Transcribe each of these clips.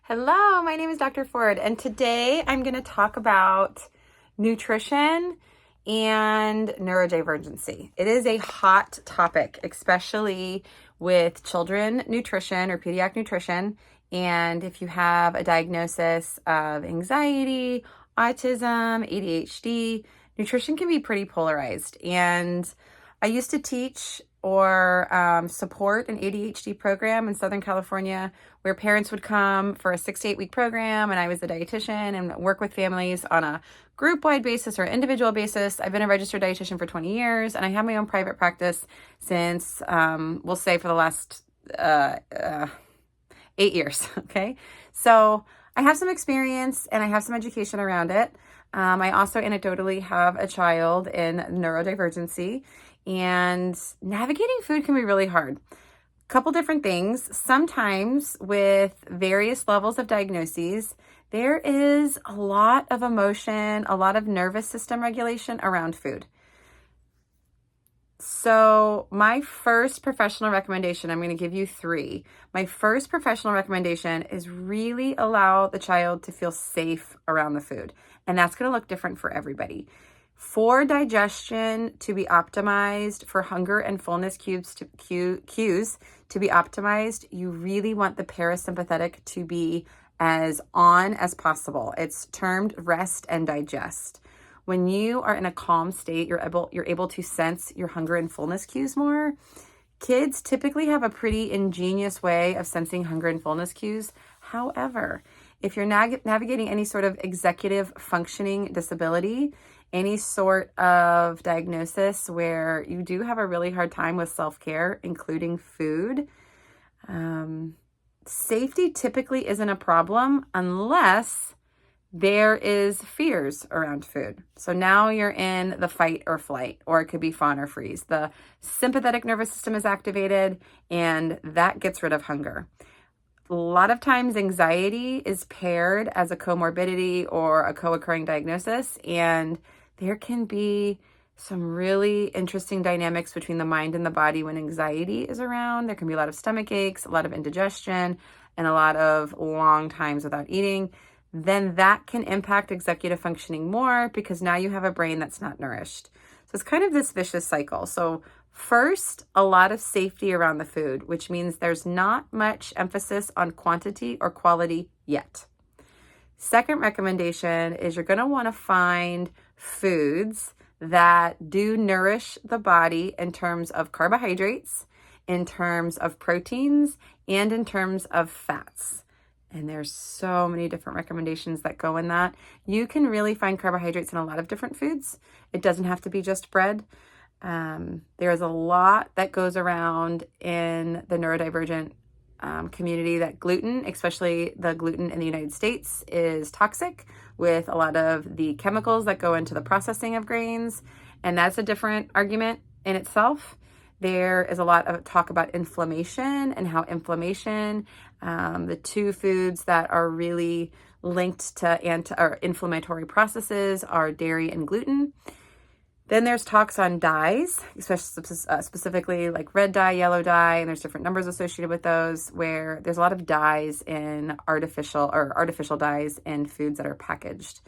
Hello, my name is Dr. Ford, and today I'm going to talk about nutrition and neurodivergency. It is a hot topic, especially with children nutrition or pediatric nutrition. And if you have a diagnosis of anxiety, autism, ADHD, nutrition can be pretty polarized. And I used to teach or support an ADHD program in Southern California where parents would come for a 6 to 8 week program, and I was the dietitian and work with families on a group-wide basis or individual basis. I've been a registered dietitian for 20 years, and I have my own private practice since, we'll say, for the last 8 years, okay? So I have some experience and I have some education around it. I also anecdotally have a child in neurodivergency, and navigating food can be really hard. Couple different things. Sometimes with various levels of diagnoses, there is a lot of emotion, a lot of nervous system regulation around food. So my first professional recommendation, I'm going to give you 3. My first professional recommendation is really allow the child to feel safe around the food. And that's going to look different for everybody. For digestion to be optimized, for hunger and fullness cues to be optimized, you really want the parasympathetic to be as on as possible. It's termed rest and digest. When you are in a calm state, you're able to sense your hunger and fullness cues more. Kids typically have a pretty ingenious way of sensing hunger and fullness cues. However, if you're navigating any sort of executive functioning disability, any sort of diagnosis where you do have a really hard time with self-care, including food, safety typically isn't a problem unless there is fears around food. So now you're in the fight or flight, or it could be fawn or freeze. The sympathetic nervous system is activated, and that gets rid of hunger. A lot of times anxiety is paired as a comorbidity or a co-occurring diagnosis, and there can be some really interesting dynamics between the mind and the body when anxiety is around. There can be a lot of stomach aches, a lot of indigestion, and a lot of long times without eating. Then that can impact executive functioning more because now you have a brain that's not nourished. So it's kind of this vicious cycle. So first, a lot of safety around the food, which means there's not much emphasis on quantity or quality yet. Second recommendation is you're going to want to find foods that do nourish the body in terms of carbohydrates, in terms of proteins, and in terms of fats. And there's so many different recommendations that go in that. You can really find carbohydrates in a lot of different foods. It doesn't have to be just bread. There's a lot that goes around in the neurodivergent community that gluten, especially the gluten in the United States, is toxic with a lot of the chemicals that go into the processing of grains. And that's a different argument in itself. There is a lot of talk about inflammation and how inflammation, the 2 foods that are really linked to inflammatory processes are dairy and gluten. Then there's talks on dyes, especially specifically like red dye, yellow dye, and there's different numbers associated with those, where there's a lot of dyes in artificial dyes in foods that are packaged.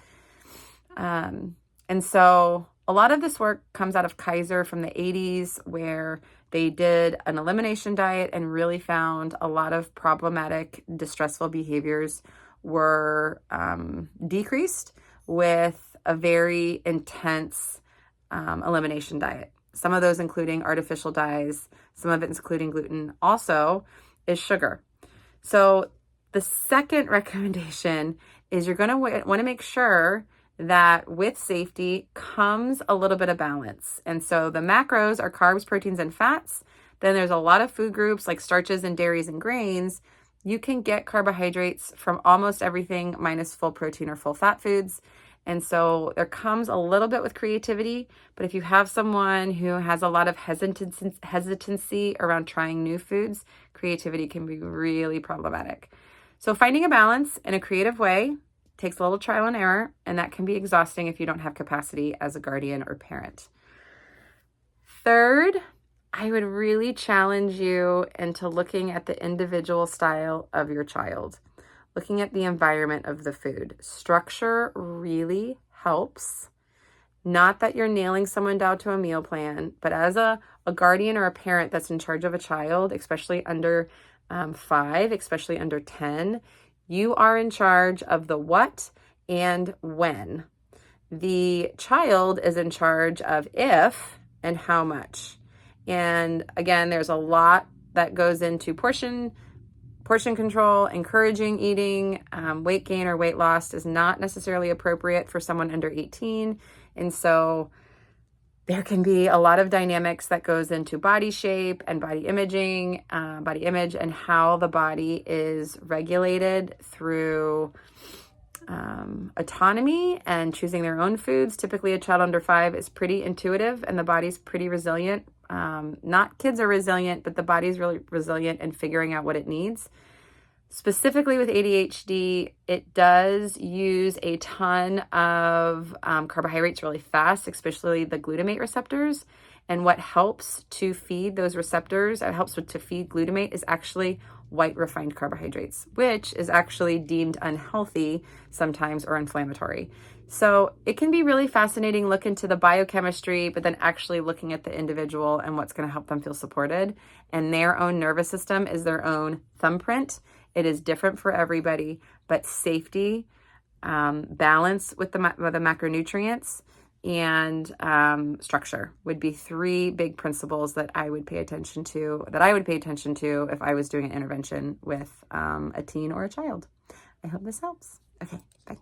And so a lot of this work comes out of Kaiser from the 80s, where they did an elimination diet and really found a lot of problematic, distressful behaviors were decreased with a very intense elimination diet. Some of those including artificial dyes, some of it including gluten, also is sugar. So the second recommendation is you're going to want to make sure that with safety comes a little bit of balance. And so the macros are carbs, proteins, and fats. Then there's a lot of food groups like starches and dairies and grains. You can get carbohydrates from almost everything minus full protein or full fat foods. And so there comes a little bit with creativity, but if you have someone who has a lot of hesitancy around trying new foods, creativity can be really problematic. So finding a balance in a creative way takes a little trial and error, and that can be exhausting if you don't have capacity as a guardian or parent. Third, I would really challenge you into looking at the individual style of your child. looking at the environment of the food. Structure really helps. Not that you're nailing someone down to a meal plan, but as a guardian or a parent that's in charge of a child, especially under 5, especially under 10, you are in charge of the what and when. The child is in charge of if and how much. And again, there's a lot that goes into portion control. Encouraging eating, weight gain or weight loss is not necessarily appropriate for someone under 18. And so there can be a lot of dynamics that goes into body shape and body imaging, body image, and how the body is regulated through autonomy and choosing their own foods. Typically, a child under 5 is pretty intuitive and the body's pretty resilient. Not kids are resilient, but the body's really resilient in figuring out what it needs. Specifically with ADHD, it does use a ton of carbohydrates really fast, especially the glutamate receptors. And what helps to feed those receptors, to feed glutamate, is actually white refined carbohydrates, which is actually deemed unhealthy sometimes or inflammatory. So it can be really fascinating. Look into the biochemistry, but then actually looking at the individual and what's going to help them feel supported. And their own nervous system is their own thumbprint. It is different for everybody, but safety, balance with the macronutrients, and structure would be 3 big principles that I would pay attention to, if I was doing an intervention with a teen or a child. I hope this helps. Okay, bye.